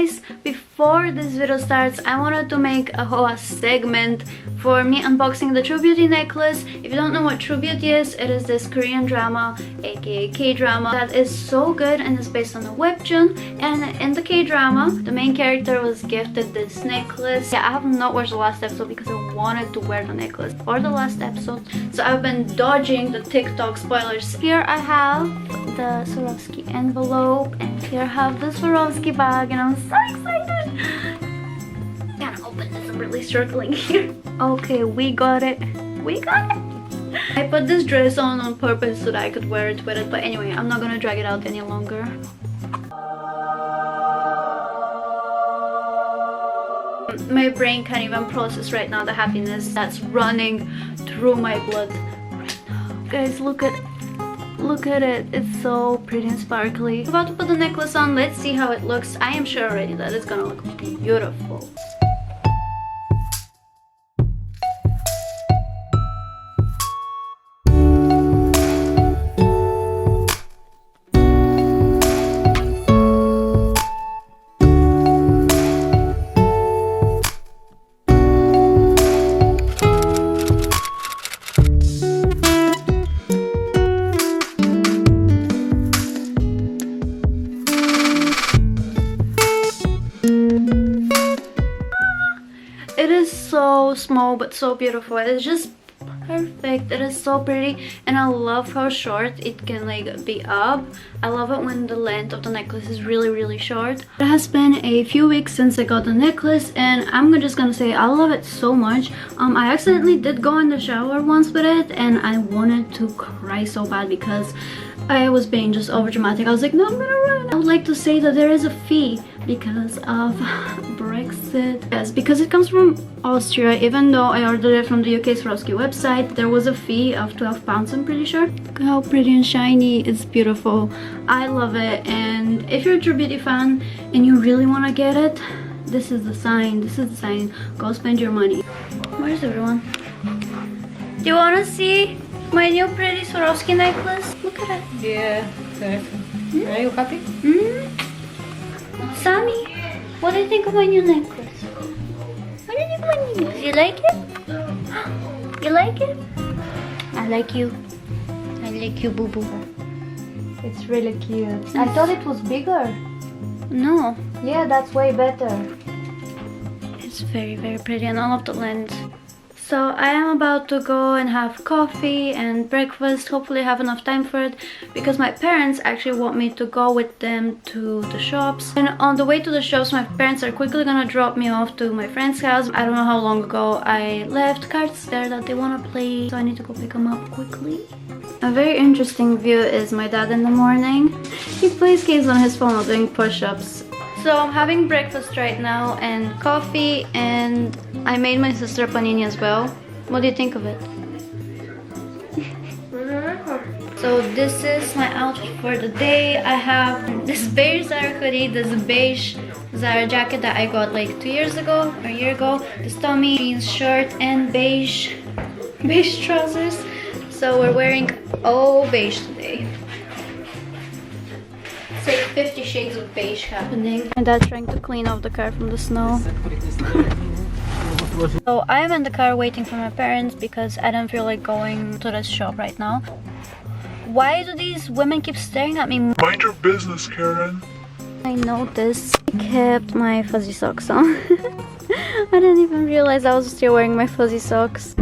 guys, before this video starts, I wanted to make a whole segment for me unboxing the True Beauty necklace. If you don't know what True Beauty is, it is this Korean drama, aka K-drama, that is so good and is based on a webtoon. And in the K-drama, the main character was gifted this necklace. Yeah, I have not watched the last episode because I wanted to wear the necklace for the last episode, so I've been dodging the TikTok spoilers. Here I have the Swarovski envelope, and here I have the Swarovski bag, and I'm so excited. Can't open this, I'm really struggling here. Okay, we got it. We got it. I put this dress on purpose so that I could wear it with it, but anyway, I'm not gonna drag it out any longer. My brain can't even process right now the happiness that's running through my blood right now. Guys, look at it. It's so pretty and sparkly. I'm about to put the necklace on. Let's see how it looks. I am sure already that it's gonna look beautiful. It is so small but so beautiful. It's just perfect. It is so pretty, and I love how short it can like be up. I love it when the length of the necklace is really short. It has been a few weeks since I got the necklace, and I'm just gonna say I love it so much. I accidentally did go in the shower once with it, and I wanted to cry so bad because I was being just over dramatic. I was like, no, I'm gonna run. I would like to say that there is a fee because of Brexit. Yes, because it comes from Austria. Even though I ordered it from the UK Swarovski website, there was a fee of £12, I'm pretty sure. Look how pretty and shiny. It's beautiful. I love it. And if you're a True Beauty fan and you really want to get it, this is the sign. This is the sign. Go spend your money. Where's everyone? Do you want to see my new pretty Swarovski necklace? Look at it. Yeah, good. Are you happy? Sammy, what do you think of my new necklace? What do you think of my new necklace? You like it? You like it? I like you. I like you, boo-boo. It's really cute. I thought it was bigger. No. Yeah, that's way better. It's very pretty, and I love the lens. So I am about to go and have coffee and breakfast. Hopefully I have enough time for it because my parents actually want me to go with them to the shops. And on the way to the shops, my parents are quickly gonna drop me off to my friend's house. I don't know how long ago I left cards there that they want to play, so I need to go pick them up quickly. A very interesting view is my dad in the morning. He plays games on his phone while doing push-ups. So I'm having breakfast right now and coffee, and I made my sister panini as well. What do you think of it? So this is my outfit for the day. I have this beige Zara hoodie, this beige Zara jacket that I got like 2 years ago or a year ago, this Tommy jeans shirt, and beige trousers. So we're wearing all beige today. It's like 50 shades of beige happening. My dad's trying to clean off the car from the snow. So I am in the car waiting for my parents because I don't feel like going to this shop right now. Why do these women keep staring at me? Mind your business, Karen. I noticed I kept my fuzzy socks on. I didn't even realize I was still wearing my fuzzy socks.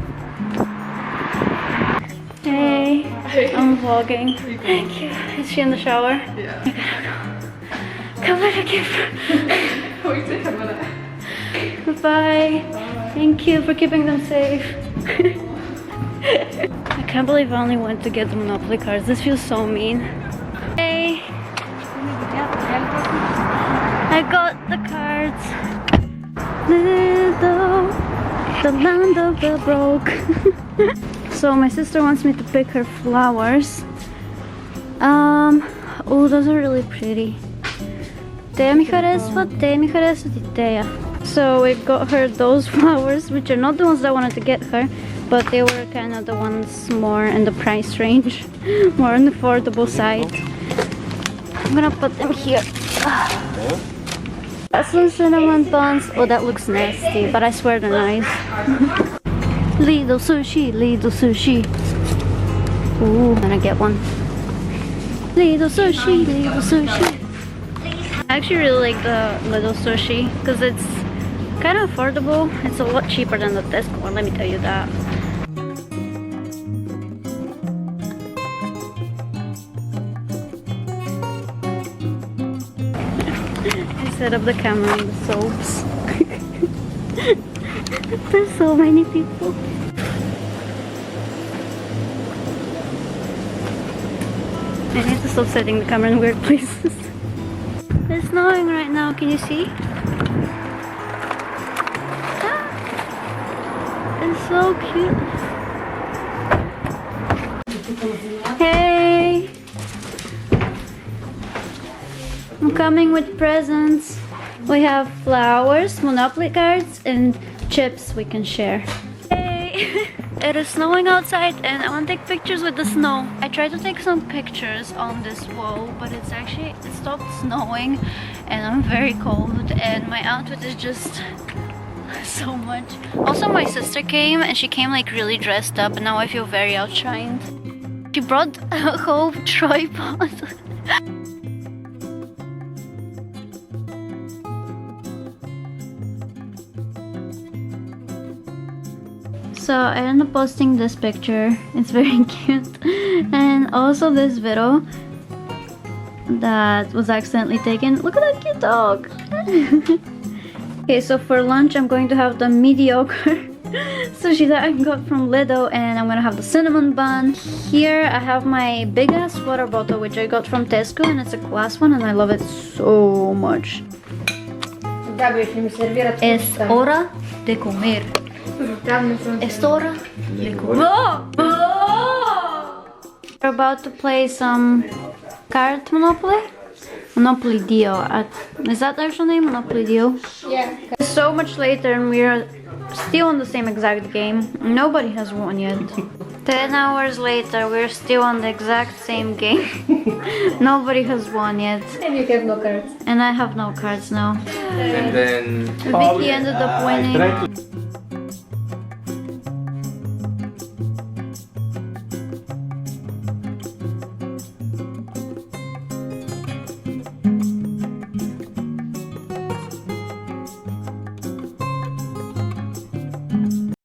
Hey, I'm vlogging. Thank you. Is she in the shower? Yeah. Come on, again. Wait a minute. Bye. Thank you for keeping them safe. I can't believe I only went to get the Monopoly cards. This feels so mean. Hey. I got the cards. The land of the broke. So my sister wants me to pick her flowers. Oh, those are really pretty. So we got her those flowers, which are not the ones that I wanted to get her, but they were kind of the ones more in the price range, more on the affordable side. I'm gonna put them here. Got some cinnamon buns. Oh, that looks nasty, but I swear they're nice. Little sushi, little sushi. Ooh, I'm gonna get one. Little sushi, little sushi. I actually really like the little sushi because it's kind of affordable. It's a lot cheaper than the Tesco one, let me tell you that. I set up the camera in the soaps. There's so many people. I need to stop setting the camera in weird places. It's snowing right now, can you see? Ah, it's so cute. Hey! I'm coming with presents. We have flowers, Monopoly cards, and chips we can share. Hey! It is snowing outside and I want to take pictures with the snow. I tried to take some pictures on this wall, but it stopped snowing and I'm very cold and my outfit is just so much. Also, my sister came and she came like really dressed up and now I feel very outshined. She brought a whole tripod. So I ended up posting this picture. It's very cute. And also this video that was accidentally taken. Look at that cute dog. Okay, so for lunch I'm going to have the mediocre sushi that I got from Lidl, and I'm gonna have the cinnamon bun. Here I have my big ass water bottle which I got from Tesco, and it's a glass one and I love it so much. Es hora de comer. Es hora de comer. We're about to play some card Monopoly. Monopoly Dio. Is that the actual name? Monopoly Dio? Yeah. It's so much later and we're still on the same exact game. Nobody has won yet. 10 hours later, we're still on the exact same game. Nobody has won yet. And you have no cards. And I have no cards now. And then Vicky ended up winning.